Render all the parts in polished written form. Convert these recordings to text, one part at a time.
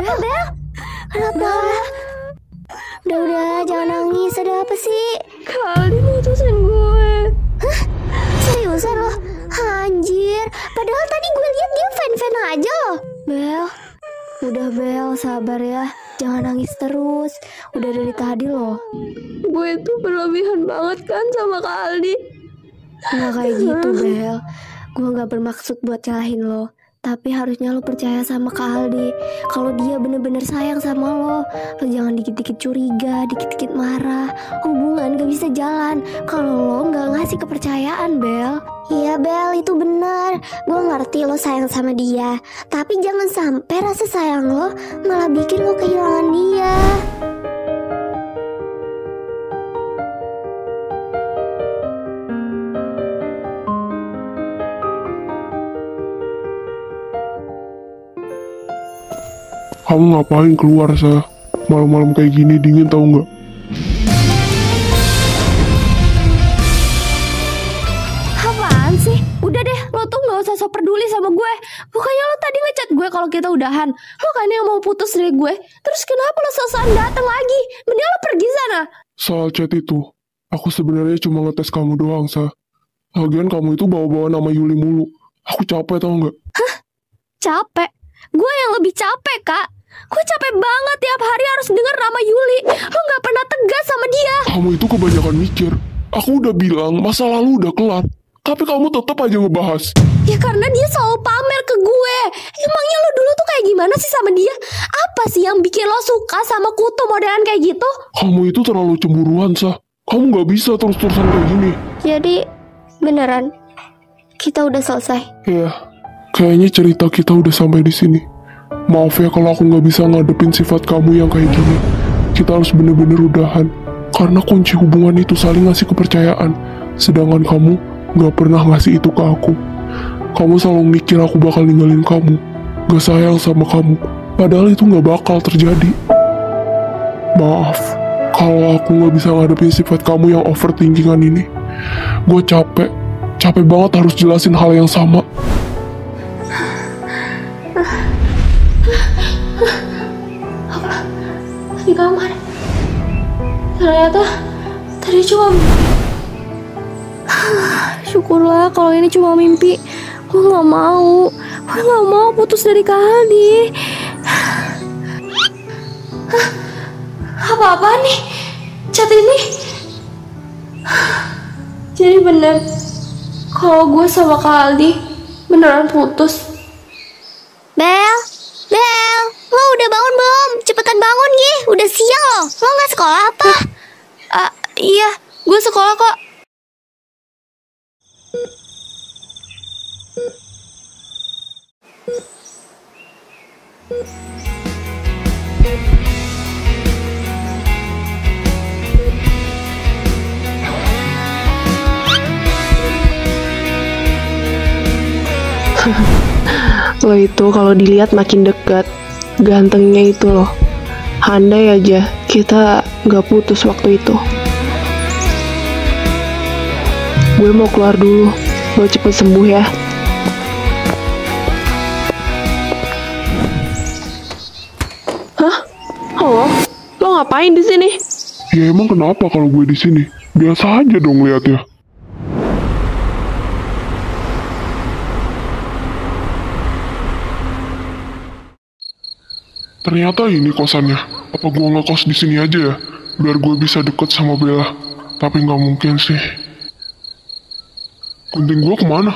Bel, kenapa? Udah, jangan nangis. Ada apa sih? Kali mutusin gue. Hah? Seriusan loh? Anjir, padahal tadi gue lihat dia fan-fan aja loh. Bel, udah Bel, sabar ya. Jangan nangis terus. Udah dari tadi loh. Gue tuh berlebihan banget kan sama Kak Aldi. Nggak kayak gitu Bel. Gue nggak bermaksud buat calahin lo. Tapi harusnya lo percaya sama Kak Aldi. Kalau dia bener-bener sayang sama lo jangan dikit-dikit curiga, dikit-dikit marah. Hubungan gak bisa jalan kalau lo gak ngasih kepercayaan, Bel. Iya Bel, itu benar. Gue ngerti lo sayang sama dia. Tapi jangan sampai rasa sayang lo malah bikin lo kehilangan dia. Kamu ngapain keluar, Sa? Malam-malam kayak gini dingin tau nggak? Apaan sih? Udah deh, lo tuh gak usah so peduli sama gue. Bukannya lo tadi ngechat gue kalau kita udahan. Lo kan yang mau putus dari gue. Terus kenapa lo sosokan datang lagi? Mending lo pergi sana. Soal chat itu, aku sebenarnya cuma ngetes kamu doang, Sa. Lagian kamu itu bawa-bawa nama Yuli mulu. Aku capek tau nggak? Hah? Capek? Gue yang lebih capek, Kak. Gue capek banget tiap hari harus dengar nama Yuli. Lo gak pernah tegas sama dia. Kamu itu kebanyakan mikir. Aku udah bilang masa lalu udah kelar. Tapi kamu tetap aja ngebahas. Ya karena dia selalu pamer ke gue. Emangnya lo dulu tuh kayak gimana sih sama dia? Apa sih yang bikin lo suka sama kutu modelan kayak gitu? Kamu itu terlalu cemburuan, Sa. Kamu gak bisa terus-terusan kayak gini. Jadi beneran kita udah selesai. Iya, kayaknya cerita kita udah sampai di sini. Maaf ya kalau aku nggak bisa ngadepin sifat kamu yang kayak gini. Kita harus bener-bener udahan. Karena kunci hubungan itu saling ngasih kepercayaan. Sedangkan kamu nggak pernah ngasih itu ke aku. Kamu selalu mikir aku bakal ninggalin kamu, gak sayang sama kamu. Padahal itu nggak bakal terjadi. Maaf, kalau aku nggak bisa ngadepin sifat kamu yang overthinkingan ini. Gue capek banget harus jelasin hal yang sama. Di kamar. Ternyata tadi cuma syukurlah kalau ini cuma mimpi. Gue gak mau putus dari Kak Aldi. Apa-apaan nih chat ini? Jadi bener kalau gue sama Kak Aldi beneran putus. Bel, lo udah bangun belum? Cepetan bangun Gi, udah siang loh. Lo gak sekolah apa? Iya, gue sekolah kok. Lo itu kalau dilihat makin dekat, gantengnya itu loh. Andai aja kita gak putus waktu itu. Gue mau keluar dulu, lo cepet sembuh ya. Hah? Halo? Lo ngapain di sini? Ya emang kenapa kalau gue di sini? Biasa aja dong liatnya. Ternyata ini kosannya. Apa gue ngekos di sini aja ya? Biar gue bisa deket sama Bella. Tapi nggak mungkin sih. Gunting gue kemana?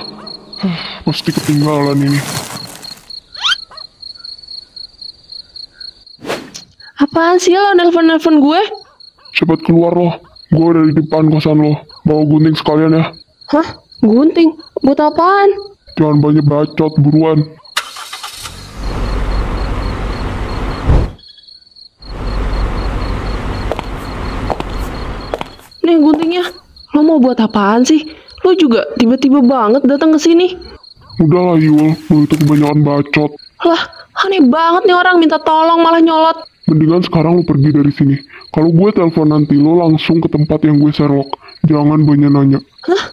Pasti ketinggalan ini. Apaan sih lo nelpon-nelpon gue? Cepet keluar loh. Gue udah di depan kosan lo. Bawa gunting sekalian ya. Hah? Gunting? Buat apaan? Jangan banyak bacot, buruan. Nih guntingnya. Lo mau buat apaan sih? Lo juga tiba-tiba banget datang ke sini. Udahlah Yul, lo itu kebanyakan bacot. Lah, aneh banget nih orang minta tolong malah nyolot. Mendingan sekarang lo pergi dari sini. Kalau gue telepon nanti lo langsung ke tempat yang gue serok. Jangan banyak nanya. Hah?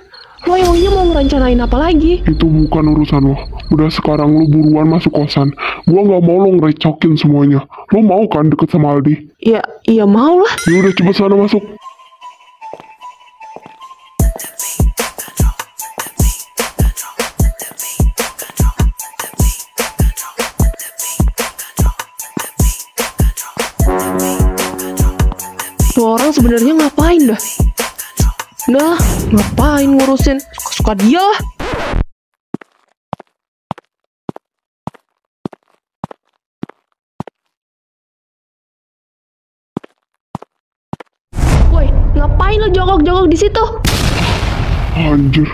Lo emangnya mau ngerencanain apa lagi? Itu bukan urusan lo. Udah sekarang lo buruan masuk kosan. Gua nggak mau lo ngerecokin semuanya. Lo mau kan deket sama Aldi? Iya mau lah. Ya udah cepet sana masuk. Tuh orang sebenarnya ngapain dah? Nah, ngapain ngurusin? Suka-suka dia lah. Woi, ngapain lo jongkok-jongkok di situ? Anjir.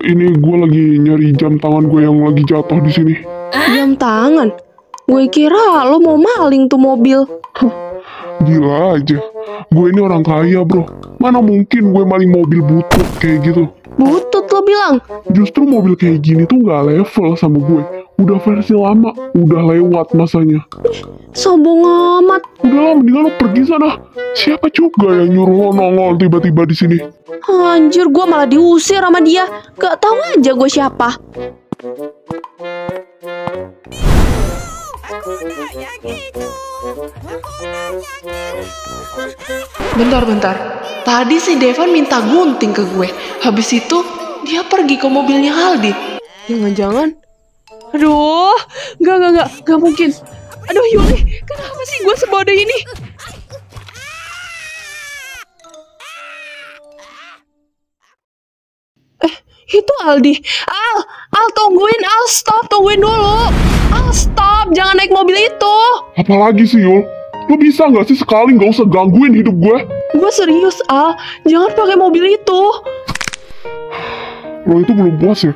Ini gue lagi nyari jam tangan gue yang lagi jatuh di sini. Jam tangan? Gue kira lo mau maling tuh mobil. Gila aja. Gue ini orang kaya bro. Mana mungkin gue maling mobil butut kayak gitu. Butut lo bilang. Justru mobil kayak gini tuh gak level sama gue. Udah versi lama. Udah lewat masanya. Sombong amat. Udah lah, mendingan lo pergi sana. Siapa juga yang nyuruh lo nongol tiba-tiba di sini? Anjir, gue malah diusir sama dia. Gak tahu aja gue siapa. Bentar. Tadi si Devan minta gunting ke gue. Habis itu dia pergi ke mobilnya Aldi. Jangan-jangan. Aduh, gak mungkin. Aduh Yuli, kenapa sih gue sebodoh ini? Itu Aldi. Al tungguin, Al stop, tungguin dulu. Al stop, jangan naik mobil itu. Apalagi sih Yul? Lo bisa gak sih sekali gak usah gangguin hidup gue? Gue serius Al, jangan pakai mobil itu. Lo itu belum puas ya?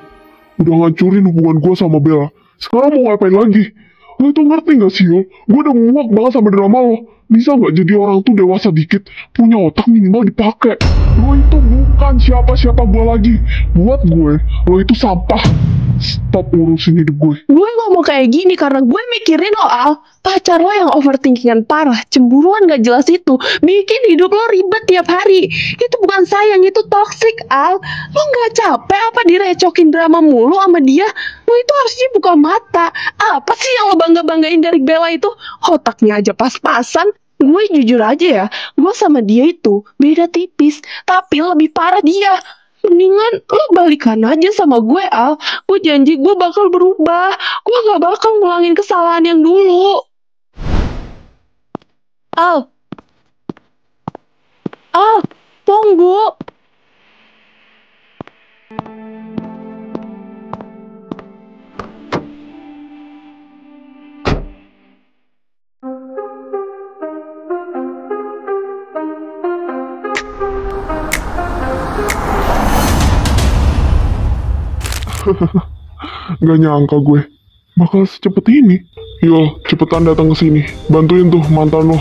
Udah ngancurin hubungan gue sama Bella. Sekarang mau ngapain lagi? Lo itu ngerti gak sih Yul? Gue udah muak banget sama drama lo. Bisa gak jadi orang tuh dewasa dikit? Punya otak minimal dipakai. Lo itu bukan siapa-siapa gue lagi. Buat gue, lo itu sampah. Stop urusin hidup gue. Gue ngomong kayak gini karena gue mikirin lo Al. Pacar lo yang overthinkingan parah, cemburuan gak jelas itu bikin hidup lo ribet tiap hari. Itu bukan sayang, itu toxic Al. Lo gak capek apa direcokin drama mulu sama dia? Lo itu harusnya buka mata. Apa sih yang lo bangga-banggain dari Bella itu? Otaknya aja pas-pasan. Gue jujur aja ya, gue sama dia itu beda tipis, tapi lebih parah dia. Mendingan lo balikan aja sama gue Al. Gue janji gue bakal berubah. Gue gak bakal ngulangin kesalahan yang dulu. Al, tunggu. Gak nyangka gue bakal secepat ini. Yul, cepetan datang ke sini. Bantuin tuh mantan lo.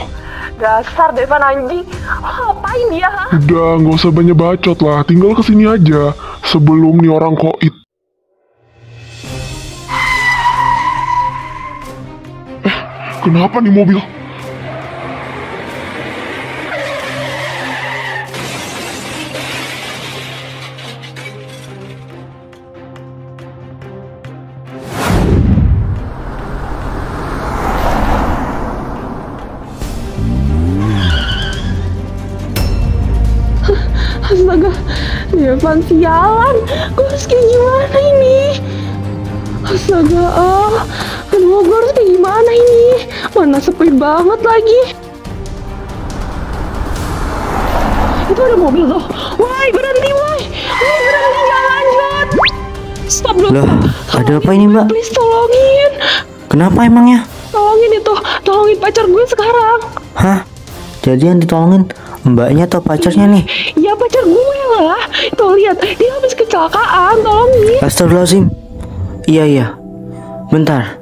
Dasar Devan anjing. Ngapain dia? Udah, gak usah banyak bacot lah. Tinggal kesini aja sebelum nih orang koit. Kenapa nih mobil? Astaga, Devan sialan. Gue harus kayak gimana ini? Astaga, aduh, gue harus kayak gimana ini? Mana sepi banget lagi. Itu ada mobil tuh. Woi, berhenti woi. Woi, berhenti, jangan lanjut. Stop dulu. Loh, ada apa ini mbak? Please tolongin. Kenapa emangnya? Tolongin itu, tolongin pacar gue sekarang. Hah? Jadi yang ditolongin mbaknya atau pacarnya nih? Ya pacar gue lah. Tuh lihat, dia habis kecelakaan, tolongin. Astagfirullahaladzim. Iya. Bentar.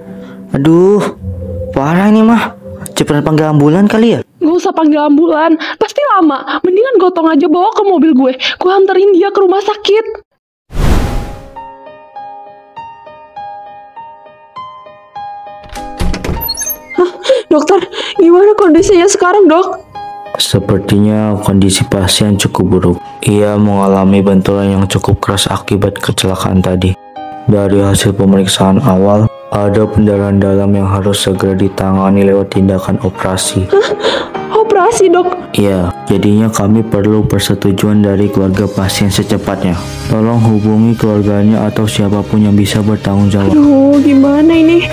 Aduh, parah ini mah. Cepetan panggil ambulan kali ya? Gak usah panggil ambulan, pasti lama. Mendingan gotong aja bawa ke mobil gue. Gue anterin dia ke rumah sakit. Hah, dokter, gimana kondisinya sekarang dok? Sepertinya kondisi pasien cukup buruk. Ia mengalami benturan yang cukup keras akibat kecelakaan tadi. Dari hasil pemeriksaan awal, ada pendarahan dalam yang harus segera ditangani lewat tindakan operasi. Operasi, dok. Iya, jadinya kami perlu persetujuan dari keluarga pasien secepatnya. Tolong hubungi keluarganya atau siapapun yang bisa bertanggung jawab. Aduh, gimana ini?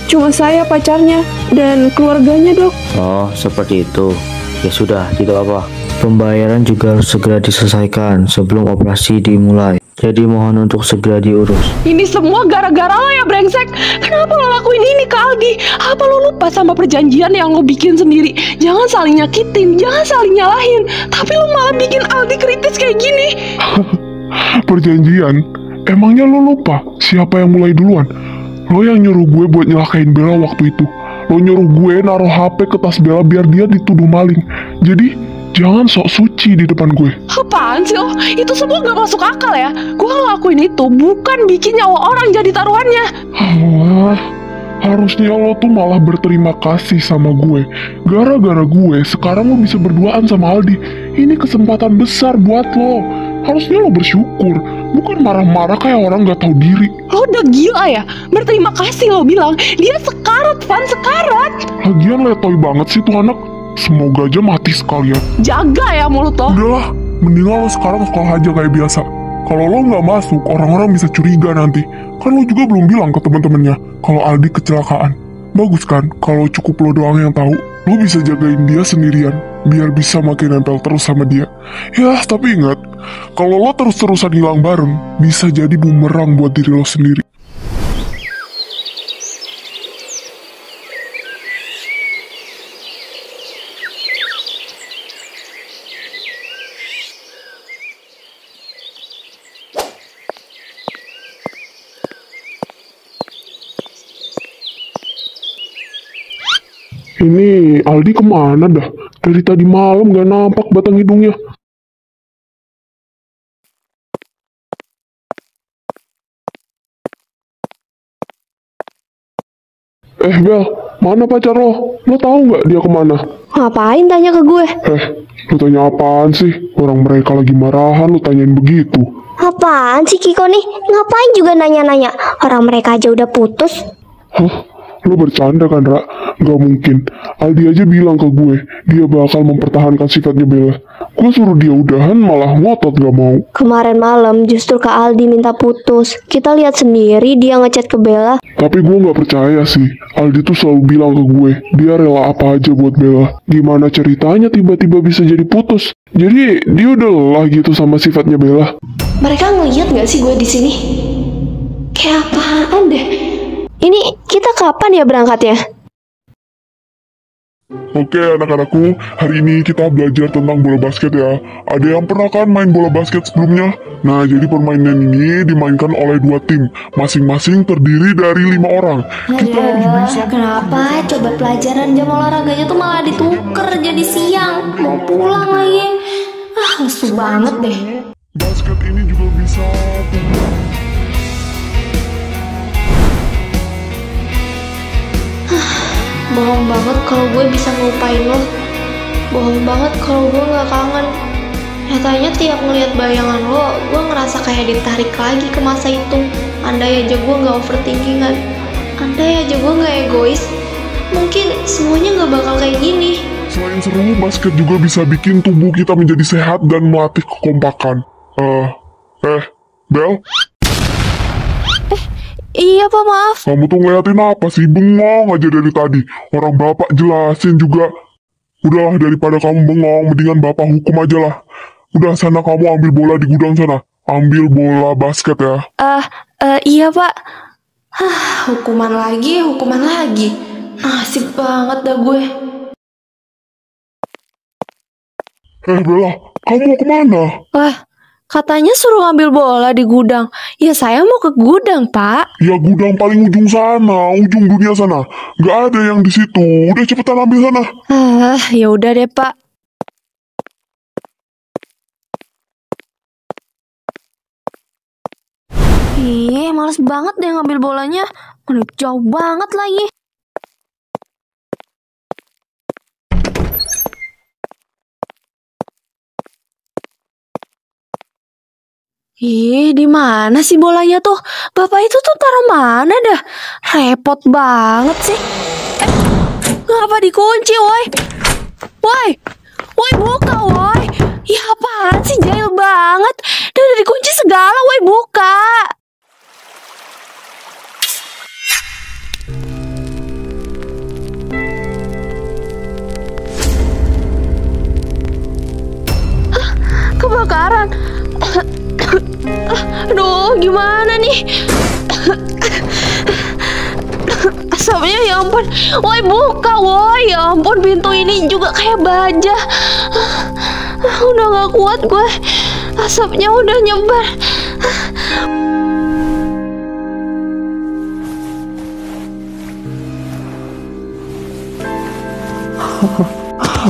Cuma saya pacarnya dan keluarganya, dok. Oh, seperti itu. Ya sudah, tidak apa. Pembayaran juga harus segera diselesaikan sebelum operasi dimulai. Jadi mohon untuk segera diurus. Ini semua gara-gara lo ya, brengsek. Kenapa lo lakuin ini ke Aldi? Apa lo lupa sama perjanjian yang lo bikin sendiri? Jangan saling nyakitin, jangan saling nyalahin. Tapi lo malah bikin Aldi kritis kayak gini. Perjanjian? Emangnya lo lupa siapa yang mulai duluan? Lo yang nyuruh gue buat nyelakain Bella waktu itu. Lo nyuruh gue naruh HP ke tas Bella biar dia dituduh maling. Jadi jangan sok suci di depan gue. Apaan sih lo? Itu semua gak masuk akal ya. Gue ngelakuin itu bukan bikin nyawa orang jadi taruhannya. Alah, harusnya lo tuh malah berterima kasih sama gue. Gara-gara gue, sekarang lo bisa berduaan sama Aldi. Ini kesempatan besar buat lo. Harusnya lo bersyukur, bukan marah-marah kayak orang gak tahu diri. Lo udah gila ya? Berterima kasih lo bilang. Dia sekarat, Van, sekarat. Lagian letoy banget sih tuh anak. Semoga aja mati sekalian. Jaga ya mulut lo. Udahlah, mendingan lo sekarang sekolah aja kayak biasa. Kalau lo nggak masuk, orang-orang bisa curiga nanti. Kan lo juga belum bilang ke temen-temennya kalau Aldi kecelakaan. Bagus kan, kalau cukup lo doang yang tahu. Lo bisa jagain dia sendirian, biar bisa makin nempel terus sama dia. Ya, tapi ingat, kalau lo terus-terusan hilang bareng, bisa jadi bumerang buat diri lo sendiri. Ini Aldi kemana dah? Dari tadi malam gak nampak batang hidungnya. Bel, mana pacar lo? Lo tahu nggak dia kemana? Ngapain tanya ke gue? Lo tanya apaan sih? Orang mereka lagi marahan, lo tanyain begitu. Apaan sih Kiko nih? Ngapain juga nanya-nanya? Orang mereka aja udah putus. Hah? Lo bercanda kan, Ra? Gak mungkin. Aldi aja bilang ke gue, dia bakal mempertahankan sifatnya Bella. Gue suruh dia udahan, malah ngotot gak mau. Kemarin malam justru Kak Aldi minta putus. Kita lihat sendiri dia ngechat ke Bella. Tapi gue gak percaya sih. Aldi tuh selalu bilang ke gue, dia rela apa aja buat Bella. Gimana ceritanya tiba-tiba bisa jadi putus? Jadi dia udah lelah gitu sama sifatnya Bella. Mereka ngeliat gak sih gue di sini? Kayak apaan deh? Ini kita kapan ya berangkatnya? Oke anak-anakku, hari ini kita belajar tentang bola basket ya. Ada yang pernah kan main bola basket sebelumnya? Nah, jadi permainan ini dimainkan oleh dua tim, masing-masing terdiri dari 5 orang. Kita harus bisa. Kenapa? Coba pelajaran jam olahraganya tuh malah dituker jadi siang. Mau pulang lagi. Lesu banget deh. Basket ini juga bisa. Bohong banget kalau gue bisa ngelupain lo. Bohong banget kalau gue gak kangen. Nyatanya tiap ngeliat bayangan lo, gue ngerasa kayak ditarik lagi ke masa itu. Andai aja gue gak overthinkingan, andai aja gue gak egois, mungkin semuanya gak bakal kayak gini. Selain seru, basket juga bisa bikin tubuh kita menjadi sehat dan melatih kekompakan. Bel, Iya pak, maaf. kamu tuh ngeliatin apa sih? Bengong aja dari tadi. Orang bapak jelasin juga. Udah, daripada kamu bengong, mendingan bapak hukum aja lah. Udah, sana kamu ambil bola di gudang sana. Ambil bola basket ya. Iya pak. Hukuman lagi. Asik banget dah gue. Bella, kamu mau kemana? Katanya suruh ngambil bola di gudang. Ya saya mau ke gudang, Pak. Ya gudang paling ujung sana, ujung dunia sana. Gak ada yang di situ. Udah cepetan ambil sana. Ya udah deh, Pak. Males banget deh ngambil bolanya. Aduh, jauh banget lagi. Ih, di mana sih bolanya tuh? Bapak itu tuh taruh mana dah? Repot banget sih. Ngapa dikunci, woi? Woi, woi buka, woi. Ya apaan sih, jahil banget. Udah dikunci segala, woi buka. Kebakaran. Aduh, gimana nih? Asapnya ya ampun. Woi buka, woi. Ya ampun, pintu ini juga kayak baja. Udah gak kuat gue. Asapnya udah nyebar.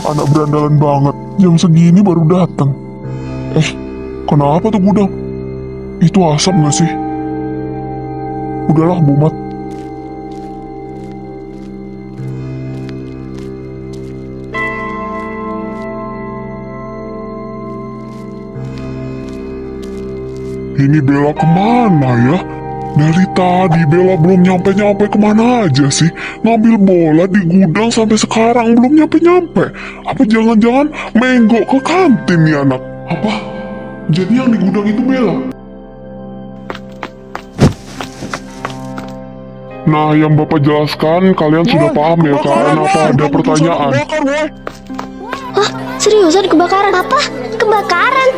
Anak berandalan banget. Jam segini baru datang. Kenapa tuh gudang? Itu asap gak sih? Udahlah, Bumat. Ini Bella kemana ya? Dari tadi Bella belum nyampe-nyampe kemana aja sih? Ngambil bola di gudang sampai sekarang belum nyampe-nyampe. Apa jangan-jangan menggok ke kantin nih anak? Apa? Jadi yang di gudang itu Bella? Nah, yang Bapak jelaskan kalian sudah paham ya kan? Apa ada pertanyaan? Hah? Seriusan kebakaran? Apa? Kebakaran?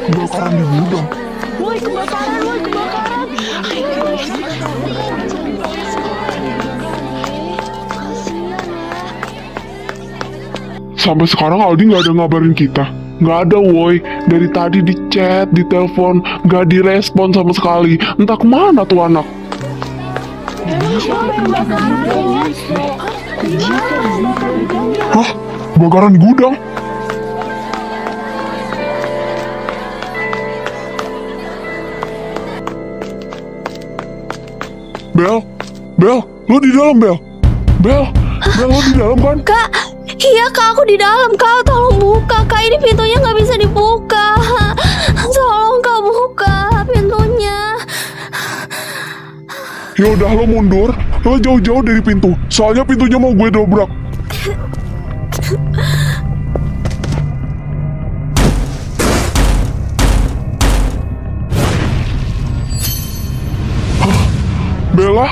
Kebakaran di gudang. Woi kebakaran, woi kebakaran. Sampai sekarang Aldi nggak ada ngabarin kita. Nggak ada, woi. Dari tadi di chat, di telepon, nggak direspon sama sekali. Entah kemana tuh anak. Hah? Kebakaran di gudang? Bel, Bel, lo di dalam, Bel. Bel, lo di dalam kan? Kak, iya kak, aku di dalam. Kak, tolong buka. Kak, ini pintunya nggak bisa dibuka. Tolong kak buka pintunya. Yaudah, lo mundur. Lo jauh-jauh dari pintu. Soalnya pintunya mau gue dobrak. Hah? Bella?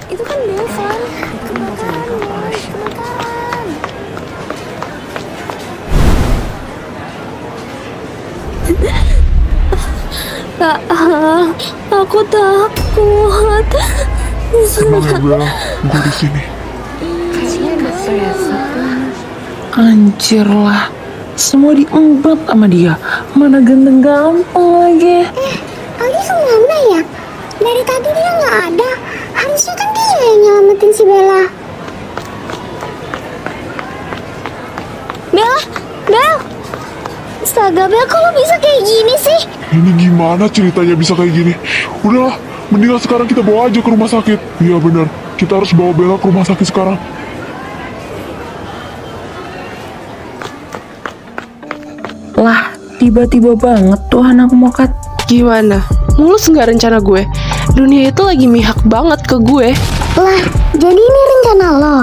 Itu kan Devan. Kebakaran, boy. Kebakaran. Kak, aku takut. Tenang ya, Bella. Gue di sini. Anjir lah, semua diembat sama dia. Mana ganteng gampang lagi. Aldi kemana ya? Dari tadi dia nggak ada. Harusnya kan dia yang nyelamatin si Bella. Bella, Bel. Astaga, Bel, kok lo bisa kayak gini sih? Ini gimana ceritanya bisa kayak gini? Udahlah, mendingan sekarang kita bawa aja ke rumah sakit. Iya benar, kita harus bawa Bella ke rumah sakit sekarang. Lah, tiba-tiba banget tuh anak mokat. Gimana? Mulus nggak rencana gue? Dunia itu lagi mihak banget ke gue. Lah, jadi ini rencana lo?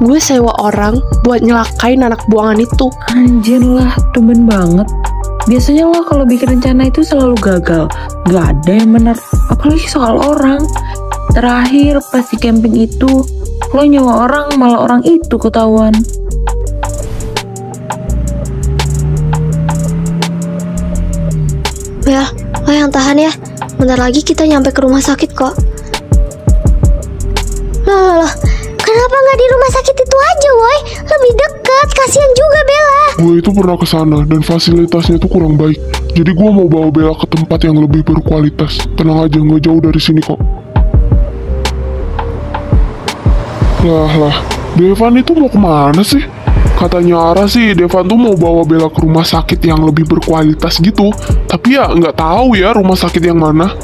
Gue sewa orang buat nyelakain anak buangan itu. Anjir lah, tumben banget. Biasanya lo kalau bikin rencana itu selalu gagal. Gak ada yang benar, apalagi soal orang. Terakhir pas di camping itu, lo nyewa orang malah orang itu ketahuan. Bel, lo yang tahan ya. Bentar lagi kita nyampe ke rumah sakit kok. Loh. Kenapa nggak di rumah sakit itu aja, woi? Lebih dekat, kasihan juga Bella. Gue itu pernah ke sana dan fasilitasnya itu kurang baik. Jadi gue mau bawa Bella ke tempat yang lebih berkualitas. Tenang aja, nggak jauh dari sini kok. Lah, Devan itu mau kemana sih? Katanya Ara sih, Devan tuh mau bawa Bella ke rumah sakit yang lebih berkualitas gitu. Tapi ya nggak tahu ya rumah sakit yang mana.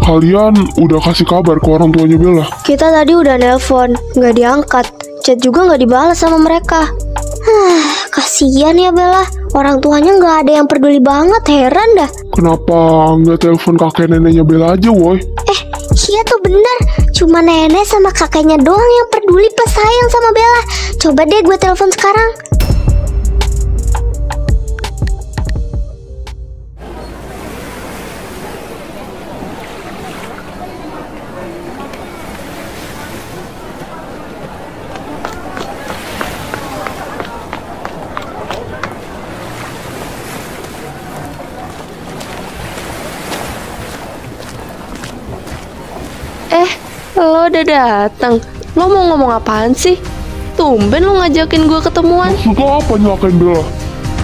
Kalian udah kasih kabar ke orang tuanya Bella? Kita tadi udah nelpon, nggak diangkat. Chat juga nggak dibalas sama mereka. Kasian ya Bella. Orang tuanya nggak ada yang peduli banget, heran dah. Kenapa nggak telepon kakek neneknya Bella aja, woi? Iya tuh bener. Cuma nenek sama kakeknya doang yang peduli pas sayang sama Bella. Coba deh gue telepon sekarang. Lo udah datang. Lo mau ngomong apaan sih? Tumben lo ngajakin gue ketemuan. Maksud lo apa nyelakain Bella?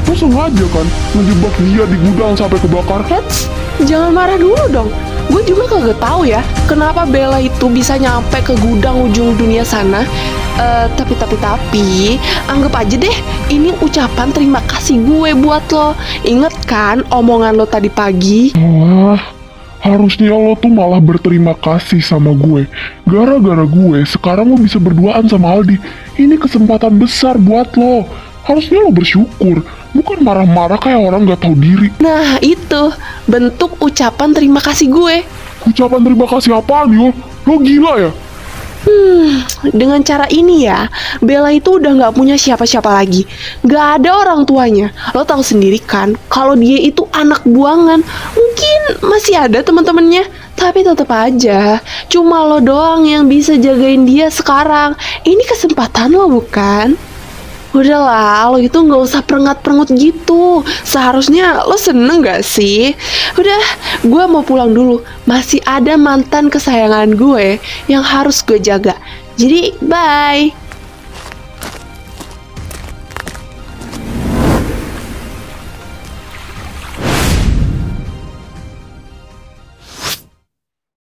Lo sengaja kan ngejebak dia di gudang sampai kebakar? Hets, jangan marah dulu dong. Gue juga kagak tahu ya kenapa Bella itu bisa nyampe ke gudang ujung dunia sana. Tapi anggap aja deh ini ucapan terima kasih gue buat lo. Ingat kan omongan lo tadi pagi? Harusnya lo tuh malah berterima kasih sama gue. Gara-gara gue, sekarang lo bisa berduaan sama Aldi. Ini kesempatan besar buat lo. Harusnya lo bersyukur, bukan marah-marah kayak orang gak tahu diri. Nah itu bentuk ucapan terima kasih gue. Ucapan terima kasih apaan, Yul? Lo gila ya? Dengan cara ini ya, Bella itu udah gak punya siapa-siapa lagi. Gak ada orang tuanya. Lo tahu sendiri kan, kalau dia itu anak buangan. Mungkin masih ada teman-temannya, tapi tetap aja cuma lo doang yang bisa jagain dia sekarang. Ini kesempatan lo bukan? Udahlah, lo itu gak usah perengat-perengut gitu. Seharusnya lo seneng gak sih? Udah, gue mau pulang dulu. Masih ada mantan kesayangan gue yang harus gue jaga. Jadi, bye.